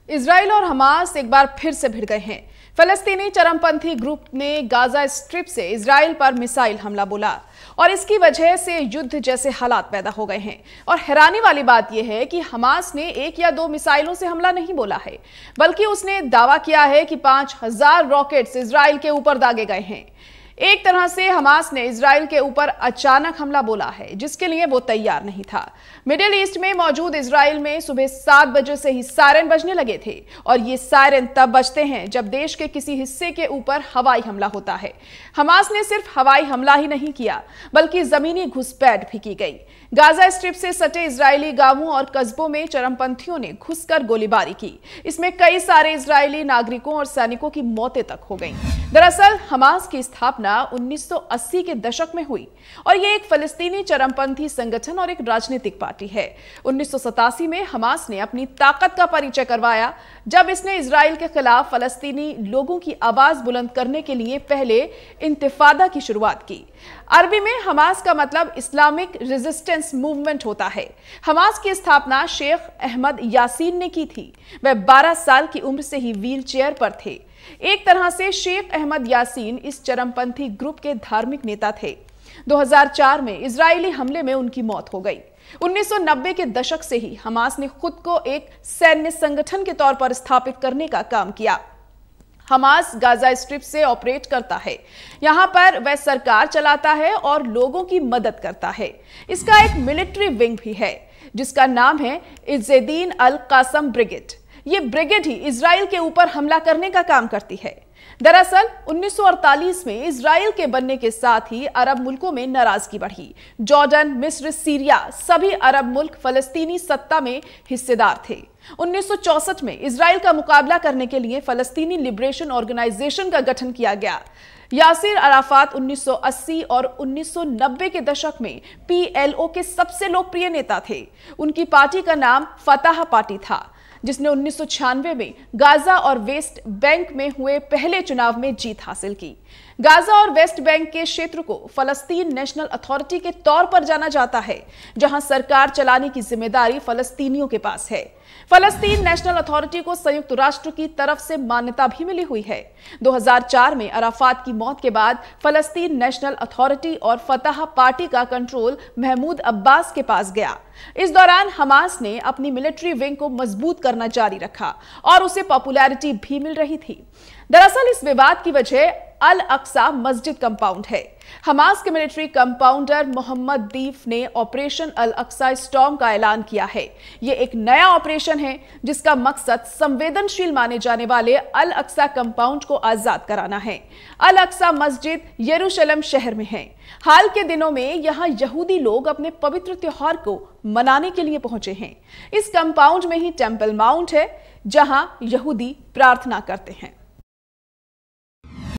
Israel और Hamas एक बार फिर से भिड़ गए हैं। फलस्तीनी चरमपंथी ग्रुप ने गाजा स्ट्रिप से इजराइल पर मिसाइल हमला बोला और इसकी वजह से युद्ध जैसे हालात पैदा हो गए हैं। और हैरानी वाली बात यह है कि हमास ने 1 या 2 मिसाइलों से हमला नहीं बोला है, बल्कि उसने दावा किया है कि 5000 रॉकेट्स इजराइल के ऊपर दागे गए हैं। एक तरह से हमास ने इजराइल के ऊपर अचानक हमला बोला है, जिसके लिए वो तैयार नहीं था। मिडिल ईस्ट में मौजूद इजराइल में सुबह 7 बजे से ही सायरन बजने लगे थे और ये सायरन तब बजते हैं जब देश के किसी हिस्से के ऊपर हवाई हमला होता है। हमास ने सिर्फ हवाई हमला ही नहीं किया, बल्कि जमीनी घुसपैठ भी की गई। गाजा स्ट्रिप से सटे इजरायली गांवों और कस्बों में चरमपंथियों ने घुसकर गोलीबारी की। इसमें कई सारे इजरायली नागरिकों और सैनिकों की मौतें तक हो गईं। दरअसल हमास की स्थापना 1980 के दशक में हुई और यह एक फलस्तीनी चरमपंथी संगठन और एक राजनीतिक पार्टी है। 1987 में हमास ने अपनी ताकत का परिचय करवाया जब इसने इजराइल के खिलाफ फलस्तीनी लोगों की आवाज बुलंद करने के लिए पहले इंतिफादा की शुरुआत की। अरबी में हमास का मतलब इस्लामिक रेजिस्टेंस मूवमेंट होता है। हमास की स्थापना शेख अहमद यासीन ने की थी। वह 12 साल की उम्र से ही व्हील चेयर पर थे। एक तरह से शेख अहमद यासीन इस चरमपंथी ग्रुप के धार्मिक नेता थे। 2004 में इजरायली हमले में उनकी मौत हो गई। 1990 के दशक से ही हमास ने खुद को एक सैन्य संगठन के तौर पर स्थापित करने का काम किया। हमास गाजा स्ट्रिप से ऑपरेट करता है। यहां पर वह सरकार चलाता है और लोगों की मदद करता है। इसका एक मिलिट्री विंग भी है जिसका नाम है इज़्ज़ुद्दीन अल कासम ब्रिगेड। ये ब्रिगेड ही इजराइल के ऊपर हमला करने का काम करती है। दरअसल 1948 में इजराइल के बनने के साथ ही अरब मुल्कों में नाराजगी बढ़ी। जॉर्डन, मिस्र, सीरिया सभी अरब मुल्क फलस्तीनी सत्ता में हिस्सेदार थे। 1964 में इजराइल का मुकाबला करने के लिए फलस्तीनी लिबरेशन ऑर्गेनाइजेशन का गठन किया गया। यासिर अराफात 1980 और 1990 के दशक में PLO के सबसे लोकप्रिय नेता थे। उनकी पार्टी का नाम फतह पार्टी था, जिसने 1996 में गाजा और वेस्ट बैंक में हुए पहले चुनाव में जीत हासिल की। गाजा और वेस्ट बैंक के क्षेत्र को फलस्तीन नेशनल अथॉरिटी के तौर पर जाना जाता है, जहां सरकार चलाने की जिम्मेदारी फलस्तीनियों के पास है। फलस्तीन नेशनल अथॉरिटी को संयुक्त राष्ट्र की तरफ से मान्यता भी मिली हुई है। 2004 में अराफात की मौत के बाद फलस्तीन नेशनल अथॉरिटी और फतह पार्टी का कंट्रोल महमूद अब्बास के पास गया। इस दौरान हमास ने अपनी मिलिट्री विंग को मजबूत करना जारी रखा और उसे पॉपुलैरिटी भी मिल रही थी। दरअसल इस विवाद की वजह अल अक्सा मस्जिद कंपाउंड है। हमास के मिलिट्री कंपाउंडर मोहम्मद दीफ ने ऑपरेशन अल अक्सा स्टॉर्म का ऐलान किया है। यह एक नया ऑपरेशन है जिसका मकसद संवेदनशील माने जाने वाले अल अक्सा कंपाउंड को आजाद कराना है। अल अक्सा मस्जिद यरूशलेम शहर में है। हाल के दिनों में यहां यहूदी लोग अपने पवित्र त्योहार को मनाने के लिए पहुंचे हैं। इस कंपाउंड में ही टेंपल माउंट है, जहां यहूदी प्रार्थना करते हैं।